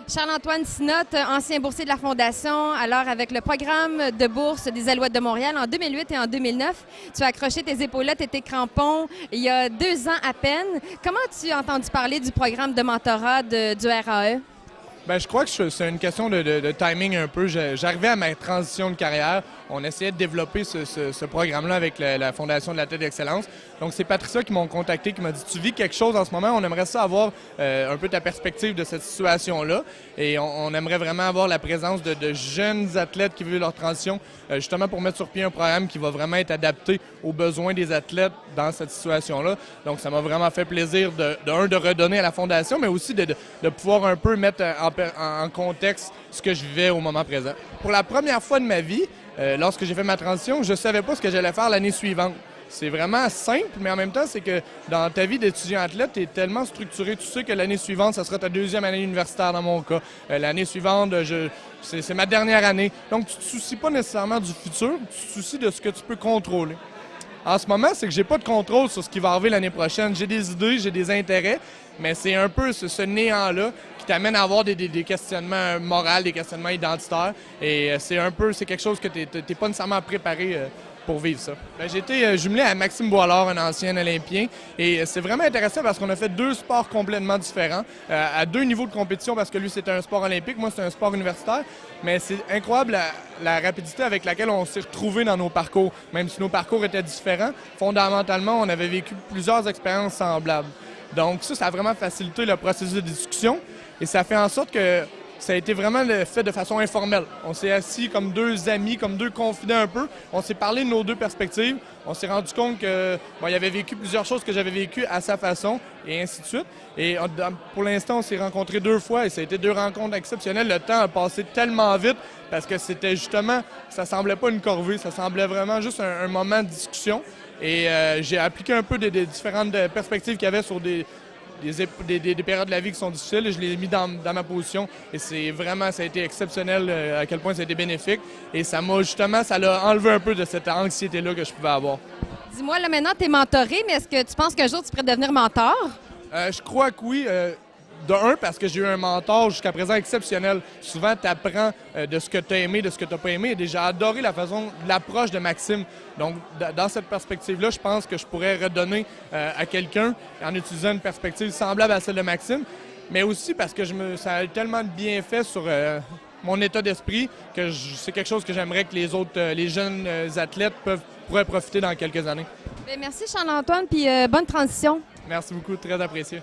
Charles-Antoine Sinotte, ancien boursier de la Fondation, alors avec le programme de bourse des Alouettes de Montréal en 2008 et en 2009, tu as accroché tes épaulettes et tes crampons il y a 2 ans à peine. Comment as-tu entendu parler du programme de mentorat du RAE? Bien, je crois que c'est une question de timing un peu. J'arrivais à ma transition de carrière. On essayait de développer ce programme-là avec la Fondation de l'athlète d'excellence. Donc, c'est Patricia qui m'ont contacté, qui m'a dit « Tu vis quelque chose en ce moment, on aimerait ça avoir un peu ta perspective de cette situation-là. Et on aimerait vraiment avoir la présence de jeunes athlètes qui vivent leur transition, justement pour mettre sur pied un programme qui va vraiment être adapté aux besoins des athlètes dans cette situation-là. » Donc, ça m'a vraiment fait plaisir de redonner à la Fondation, mais aussi de pouvoir un peu mettre en contexte ce que je vivais au moment présent. Pour la première fois de ma vie, lorsque j'ai fait ma transition, je ne savais pas ce que j'allais faire l'année suivante. C'est vraiment simple, mais en même temps, c'est que dans ta vie d'étudiant athlète, tu es tellement structuré. Tu sais que l'année suivante, ça sera ta 2e année universitaire dans mon cas. L'année suivante, c'est ma dernière année. Donc, tu ne te soucies pas nécessairement du futur, tu te soucies de ce que tu peux contrôler. En ce moment, c'est que j'ai pas de contrôle sur ce qui va arriver l'année prochaine. J'ai des idées, j'ai des intérêts, mais c'est un peu ce néant-là qui t'amène à avoir des questionnements moraux, des questionnements identitaires. Et c'est quelque chose que tu n'es pas nécessairement préparé pour vivre ça. J'ai été jumelé à Maxime Boilard, un ancien Olympien, et c'est vraiment intéressant parce qu'on a fait 2 sports complètement différents, à 2 niveaux de compétition, parce que lui, c'était un sport olympique, moi, c'est un sport universitaire, mais c'est incroyable la rapidité avec laquelle on s'est retrouvés dans nos parcours. Même si nos parcours étaient différents, fondamentalement, on avait vécu plusieurs expériences semblables. Donc ça a vraiment facilité le processus de discussion, et ça fait en sorte que ça a été vraiment fait de façon informelle. On s'est assis comme 2 amis, comme 2 confidents un peu. On s'est parlé de nos 2 perspectives. On s'est rendu compte qu'il avait vécu plusieurs choses que j'avais vécues à sa façon, et ainsi de suite. Et pour l'instant, on s'est rencontrés 2 fois et ça a été 2 rencontres exceptionnelles. Le temps a passé tellement vite parce que c'était justement, ça semblait pas une corvée, ça semblait vraiment juste un moment de discussion. Et j'ai appliqué un peu des différentes perspectives qu'il y avait sur des périodes de la vie qui sont difficiles, et je l'ai mis dans ma position, et ça a été exceptionnel à quel point ça a été bénéfique, et ça l'a enlevé un peu de cette anxiété-là que je pouvais avoir. Dis-moi, là maintenant tu es mentoré, mais est-ce que tu penses qu'un jour tu pourrais devenir mentor? Je crois que oui. De un, parce que j'ai eu un mentor jusqu'à présent exceptionnel. Souvent, tu apprends de ce que tu as aimé, de ce que tu n'as pas aimé. Et j'ai adoré l'approche de Maxime. Donc, dans cette perspective-là, je pense que je pourrais redonner à quelqu'un en utilisant une perspective semblable à celle de Maxime. Mais aussi parce que ça a tellement de bienfaits sur mon état d'esprit que c'est quelque chose que j'aimerais que les jeunes athlètes pourraient profiter dans quelques années. Bien, merci Charles-Antoine, puis bonne transition. Merci beaucoup, très apprécié.